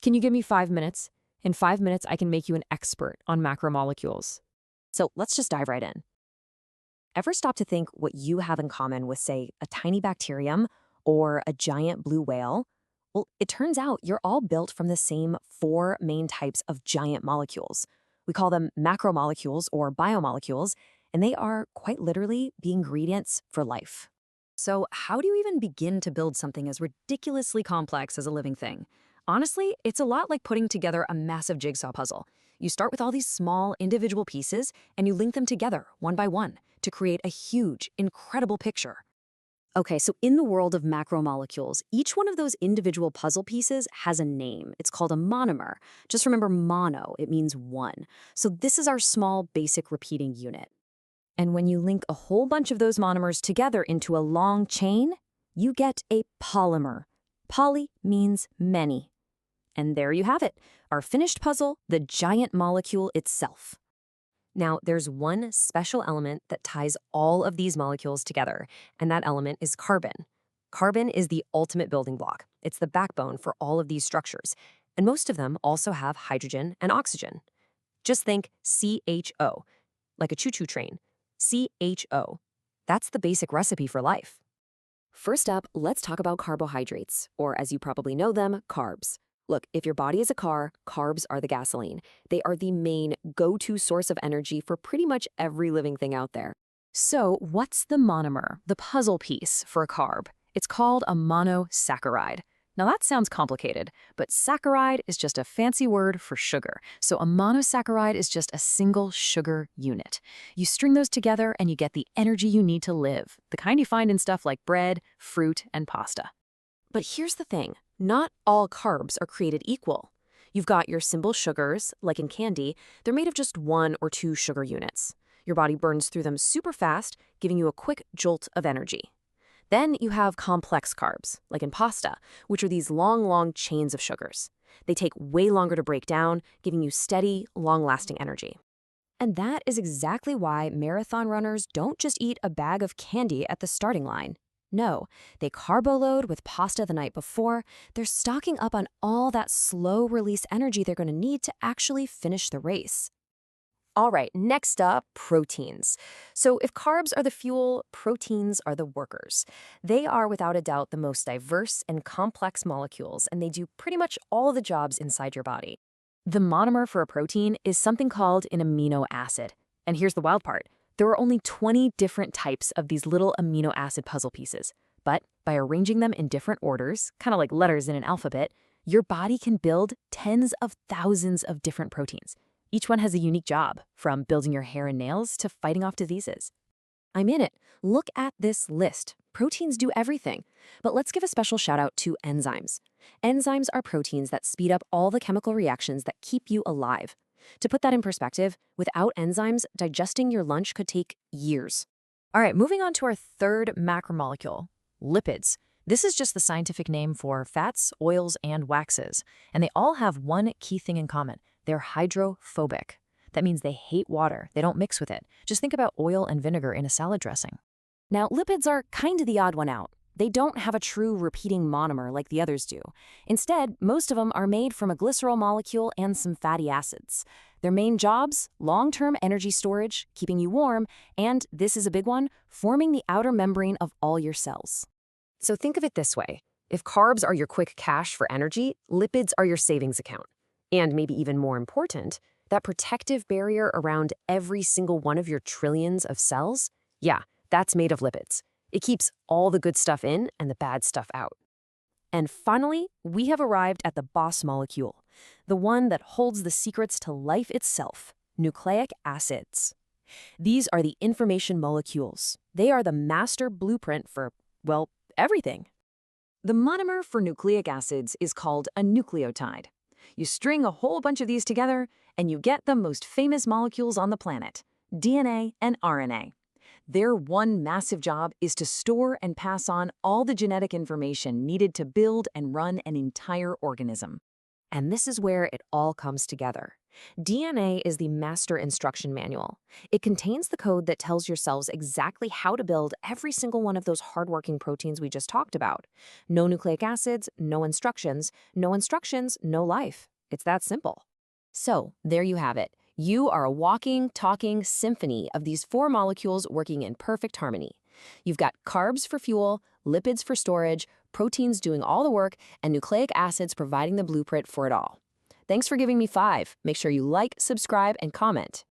Can you give me 5 minutes? In 5 minutes, I can make you an expert on macromolecules. So let's just dive right in. Ever stop to think what you have in common with, say, a tiny bacterium or a giant blue whale? Well, it turns out you're all built from the same four main types of giant molecules. We call them macromolecules or biomolecules, and they are quite literally the ingredients for life. So, how do you even begin to build something as ridiculously complex as a living thing? Honestly, it's a lot like putting together a massive jigsaw puzzle. You start with all these small individual pieces and you link them together one by one to create a huge, incredible picture. Okay, so in the world of macromolecules, each one of those individual puzzle pieces has a name. It's called a monomer. Just remember mono, it means one. So this is our small, basic repeating unit. And when you link a whole bunch of those monomers together into a long chain, you get a polymer. Poly means many. And there you have it, our finished puzzle, the giant molecule itself. Now, there's one special element that ties all of these molecules together, and that element is carbon. Carbon is the ultimate building block. It's the backbone for all of these structures, and most of them also have hydrogen and oxygen. Just think CHO, like a choo-choo train. CHO. That's the basic recipe for life. First up, let's talk about carbohydrates, or as you probably know them, carbs. Look, if your body is a car, carbs are the gasoline. They are the main go-to source of energy for pretty much every living thing out there. So, what's the monomer, the puzzle piece for a carb? It's called a monosaccharide. Now that sounds complicated, but saccharide is just a fancy word for sugar. So a monosaccharide is just a single sugar unit. You string those together and you get the energy you need to live, the kind you find in stuff like bread, fruit, and pasta. But here's the thing, not all carbs are created equal. You've got your simple sugars, like in candy, they're made of just 1 or 2 sugar units. Your body burns through them super fast, giving you a quick jolt of energy. Then you have complex carbs, like in pasta, which are these long chains of sugars. They take way longer to break down, giving you steady, long-lasting energy. And that is exactly why marathon runners don't just eat a bag of candy at the starting line. No, they carbo-load with pasta the night before. They're stocking up on all that slow-release energy they're going to need to actually finish the race. All right, next up, proteins. So if carbs are the fuel, proteins are the workers. They are without a doubt the most diverse and complex molecules, and they do pretty much all the jobs inside your body. The monomer for a protein is something called an amino acid. And here's the wild part. There are only 20 different types of these little amino acid puzzle pieces. But by arranging them in different orders, kind of like letters in an alphabet, your body can build tens of thousands of different proteins. Each one has a unique job, from building your hair and nails to fighting off diseases. I'm in it. Look at this list. Proteins do everything. But let's give a special shout out to enzymes. Enzymes are proteins that speed up all the chemical reactions that keep you alive. To put that in perspective, without enzymes, digesting your lunch could take years. All right, moving on to our third macromolecule, lipids. This is just the scientific name for fats, oils, and waxes. And they all have one key thing in common. They're hydrophobic. That means they hate water. They don't mix with it. Just think about oil and vinegar in a salad dressing. Now, lipids are kind of the odd one out. They don't have a true repeating monomer like the others do. Instead, most of them are made from a glycerol molecule and some fatty acids. Their main jobs, long-term energy storage, keeping you warm, and, this is a big one, forming the outer membrane of all your cells. So think of it this way. If carbs are your quick cash for energy, lipids are your savings account. And maybe even more important, that protective barrier around every single one of your trillions of cells, yeah, that's made of lipids. It keeps all the good stuff in and the bad stuff out. And finally, we have arrived at the boss molecule, the one that holds the secrets to life itself, nucleic acids. These are the information molecules. They are the master blueprint for, well, everything. The monomer for nucleic acids is called a nucleotide. You string a whole bunch of these together, and you get the most famous molecules on the planet, DNA and RNA. Their one massive job is to store and pass on all the genetic information needed to build and run an entire organism. And this is where it all comes together. DNA is the master instruction manual. It contains the code that tells your cells exactly how to build every single one of those hardworking proteins we just talked about. No nucleic acids, no instructions, no life. It's that simple. So, there you have it. You are a walking, talking symphony of these four molecules working in perfect harmony. You've got carbs for fuel, lipids for storage, proteins doing all the work, and nucleic acids providing the blueprint for it all. Thanks for giving me 5. Make sure you like, subscribe, and comment.